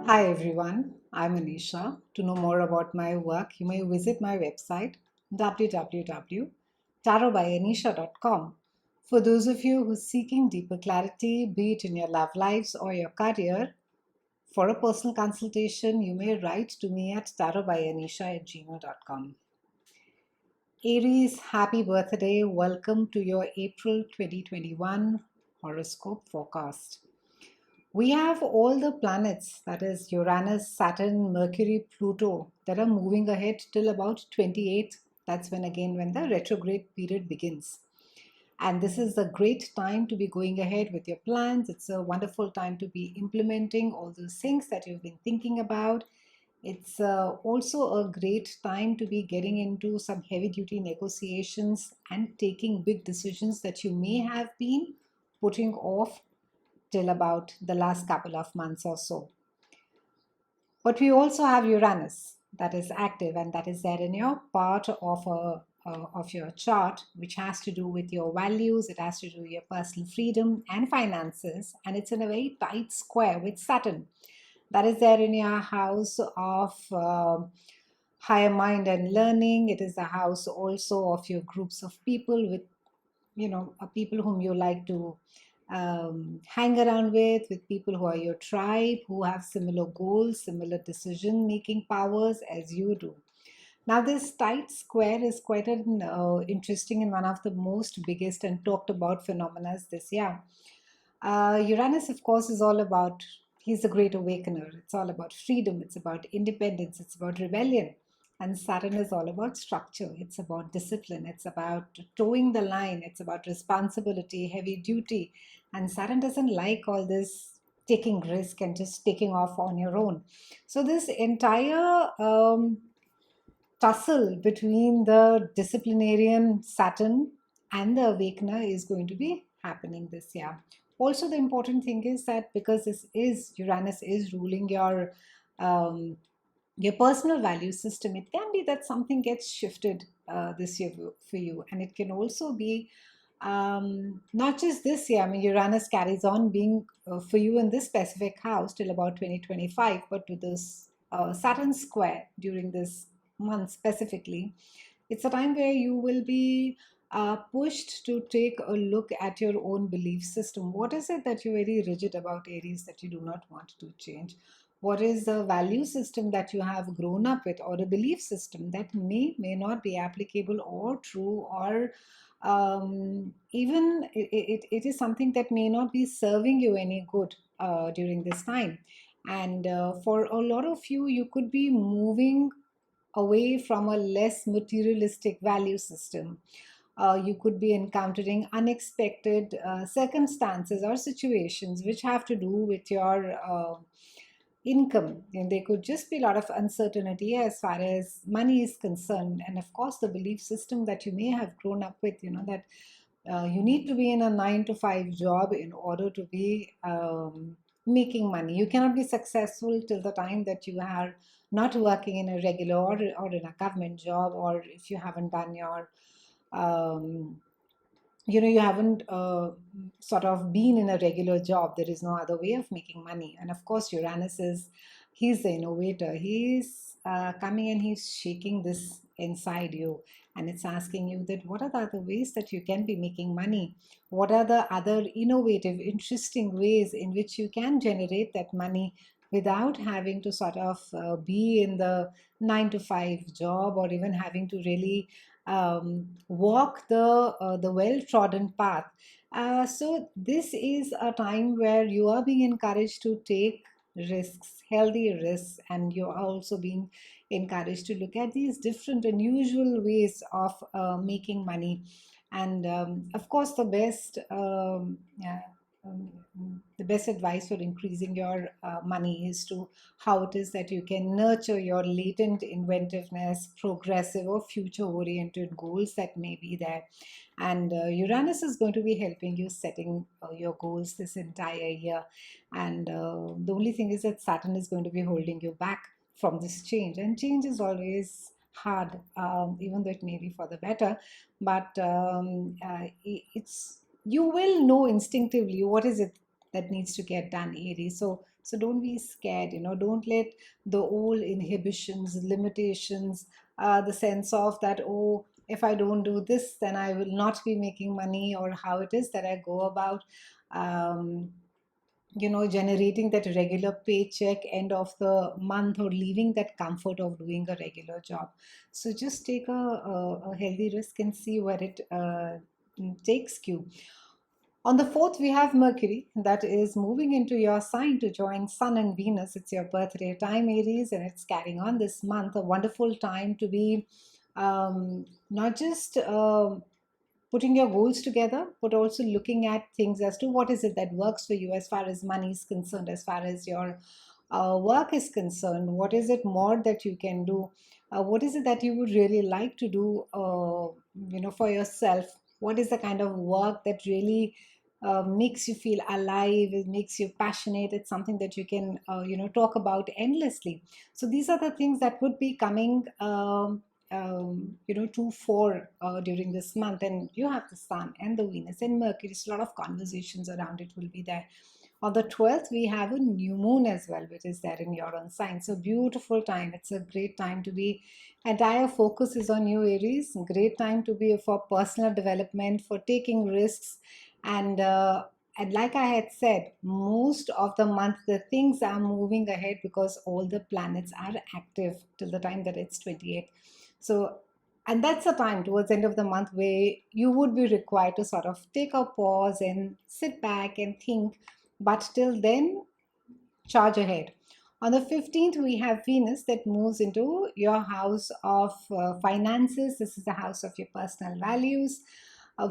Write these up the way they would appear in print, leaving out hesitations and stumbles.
Hi everyone, I'm Anisha. To know more about my work, you may visit my website www.tarotbyanisha.com. For those of you who are seeking deeper clarity, be it in your love lives or your career, for a personal consultation, you may write to me at tarotbyanisha@gmail.com. Aries, happy birthday. Welcome to your April 2021 horoscope forecast. We have all the planets, that is Uranus, Saturn, Mercury, Pluto, that are moving ahead till about 28th. That's when the retrograde period begins. And this is a great time to be going ahead with your plans. It's a wonderful time to be implementing all those things that you've been thinking about. It's also a great time to be getting into some heavy duty negotiations and taking big decisions that you may have been putting off till about the last couple of months or so. But we also have Uranus that is active, and that is there in your part of your chart, which has to do with your values. It has to do with your personal freedom and finances, and it's in a very tight square with Saturn. That is there in your house of higher mind and learning. It is the house also of your groups of people with people whom you like to hang around with people who are your tribe, who have similar goals, similar decision making powers as you do. Now, this tight square is quite an interesting and one of the most biggest and talked about phenomena this year. Uranus, of course, is all about, he's a great awakener. It's all about freedom, it's about independence, it's about rebellion. And Saturn is all about structure, it's about discipline, it's about towing the line, it's about responsibility, heavy duty. And Saturn doesn't like all this taking risk and just taking off on your own. So, this entire tussle between the disciplinarian Saturn and the awakener is going to be happening this year. Also, the important thing is that because this is Uranus is ruling your personal value system, it can be that something gets shifted this year for you, and it can also be not just this year. I mean, Uranus carries on being for you in this specific house till about 2025, but with this Saturn square during this month specifically, it's a time where you will be pushed to take a look at your own belief system. What is it that you're very rigid about, Aries, that you do not want to change? What is the value system that you have grown up with, or a belief system that may not be applicable or true, or even it is something that may not be serving you any good during this time. And for a lot of you, you could be moving away from a less materialistic value system. You could be encountering unexpected circumstances or situations which have to do with your income, and there could just be a lot of uncertainty as far as money is concerned. And of course, the belief system that you may have grown up with, that you need to be in a 9 to 5 job in order to be making money. You cannot be successful till the time that you are not working in a regular or in a government job, or if you haven't done your um, you haven't sort of been in a regular job. There is no other way of making money. And of course, Uranus is, he's the innovator. He's coming and he's shaking this inside you, and it's asking you that what are the other ways that you can be making money? What are the other innovative, interesting ways in which you can generate that money without having to sort of be in the 9 to 5 job, or even having to really walk the well-trodden path. So this is a time where you are being encouraged to take risks, healthy risks, and you are also being encouraged to look at these different unusual ways of making money. And of course, the best advice for increasing your money is to how it is that you can nurture your latent inventiveness, progressive or future oriented goals that may be there. And Uranus is going to be helping you setting your goals this entire year. And the only thing is that Saturn is going to be holding you back from this change. And change is always hard, even though it may be for the better. But it's, you will know instinctively what is it that needs to get done, Aries. So So don't be scared, don't let the old inhibitions, limitations, the sense of that, oh, if I don't do this, then I will not be making money, or how it is that I go about um, generating that regular paycheck end of the month, or leaving that comfort of doing a regular job. So just take a healthy risk and see where it takes you. On the 4th, we have Mercury that is moving into your sign to join Sun and Venus. It's your birthday time, Aries, and it's carrying on this month. A wonderful time to be not just putting your goals together, but also looking at things as to what is it that works for you as far as money is concerned, as far as your work is concerned. What is it more that you can do? What is it that you would really like to do, for yourself? What is the kind of work that really makes you feel alive? It makes you passionate. It's something that you can, talk about endlessly. So these are the things that would be coming. To fore during this month, and you have the Sun and the Venus and Mercury. So a lot of conversations around it will be there. On the 12th, we have a new moon as well, which is there in your own sign. So beautiful time. It's a great time to be. Entire focus is on you, Aries. Great time to be for personal development, for taking risks, and like I had said, most of the month the things are moving ahead because all the planets are active till the time that it's 28th. So, and that's a time towards the end of the month where you would be required to sort of take a pause and sit back and think. But till then, charge ahead. On the 15th, we have Venus that moves into your house of finances. This is the house of your personal values.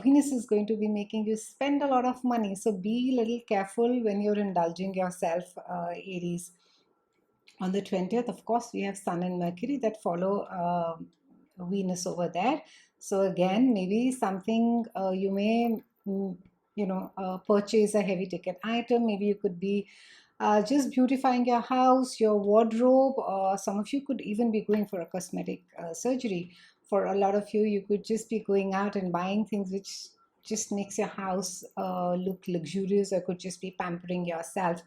Venus is going to be making you spend a lot of money. So be a little careful when you're indulging yourself, Aries. On the 20th, of course, we have Sun and Mercury that follow Venus over there. So again, maybe something you may, purchase a heavy ticket item. Maybe you could be just beautifying your house, your wardrobe, or some of you could even be going for a cosmetic surgery. For a lot of you, you could just be going out and buying things which just makes your house look luxurious, or could just be pampering yourself.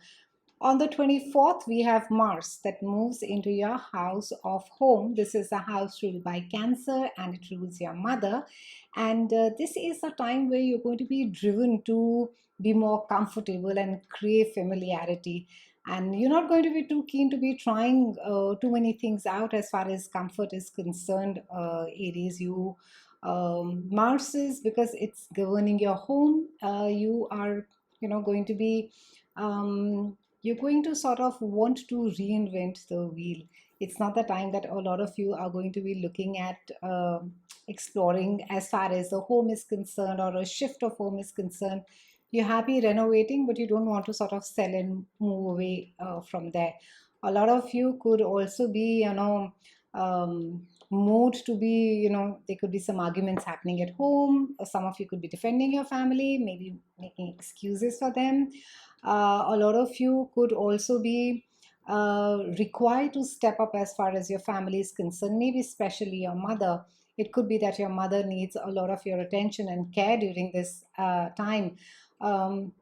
On the 24th, we have Mars that moves into your house of home. This is a house ruled by Cancer, and it rules your mother. And this is a time where you're going to be driven to be more comfortable and crave familiarity. And you're not going to be too keen to be trying too many things out as far as comfort is concerned, Aries. Mars is, because it's governing your home, you are, going to be. You're going to sort of want to reinvent the wheel. It's not the time that a lot of you are going to be looking at exploring as far as the home is concerned, or a shift of home is concerned. You're happy renovating, but you don't want to sort of sell and move away from there. A lot of you could also be, moved to be, there could be some arguments happening at home. Some of you could be defending your family, maybe making excuses for them. A lot of you could also be required to step up as far as your family is concerned, maybe especially your mother. It could be that your mother needs a lot of your attention and care during this time. Um,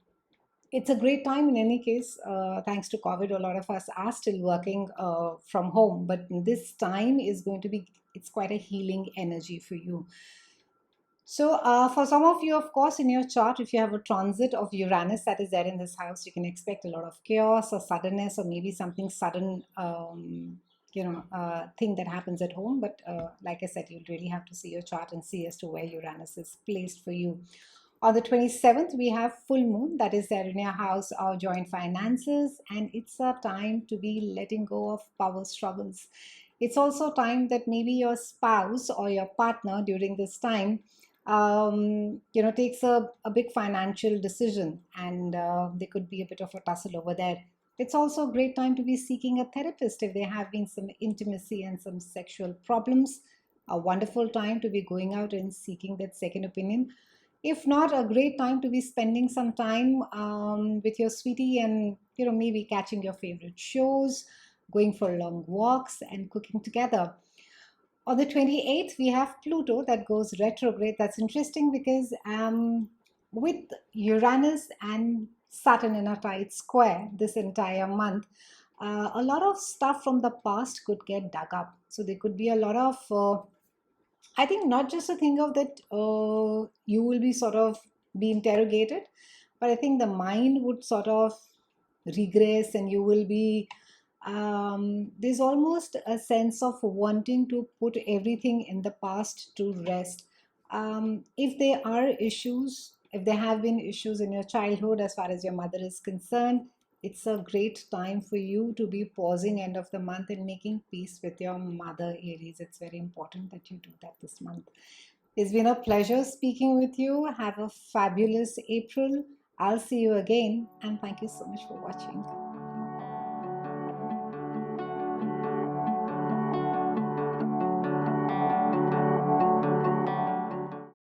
it's a great time in any case. Thanks to COVID, a lot of us are still working from home, but this time is going to be, it's quite a healing energy for you. So, for some of you, of course, in your chart, if you have a transit of Uranus that is there in this house, you can expect a lot of chaos or suddenness, or maybe something sudden, thing that happens at home. But like I said, you'll really have to see your chart and see as to where Uranus is placed for you. On the 27th, we have full moon that is there in your house of joint finances, and it's a time to be letting go of power struggles. It's also time that maybe your spouse or your partner during this time takes a big financial decision, and there could be a bit of a tussle over there. It's also a great time to be seeking a therapist if there have been some intimacy and some sexual problems. A wonderful time to be going out and seeking that second opinion. If not, a great time to be spending some time with your sweetie, and maybe catching your favorite shows, going for long walks, and cooking together. On the 28th, we have Pluto that goes retrograde. That's interesting because with Uranus and Saturn in a tight square this entire month, a lot of stuff from the past could get dug up. So there could be a lot of, I think, not just a thing of that you will be sort of be interrogated, but I think the mind would sort of regress and you will be, there's almost a sense of wanting to put everything in the past to rest. If there are issues, if there have been issues in your childhood as far as your mother is concerned, it's a great time for you to be pausing end of the month and making peace with your mother, Aries. It's very important that you do that this month. It's been a pleasure speaking with you. Have a fabulous April. I'll see you again, and thank you so much for watching.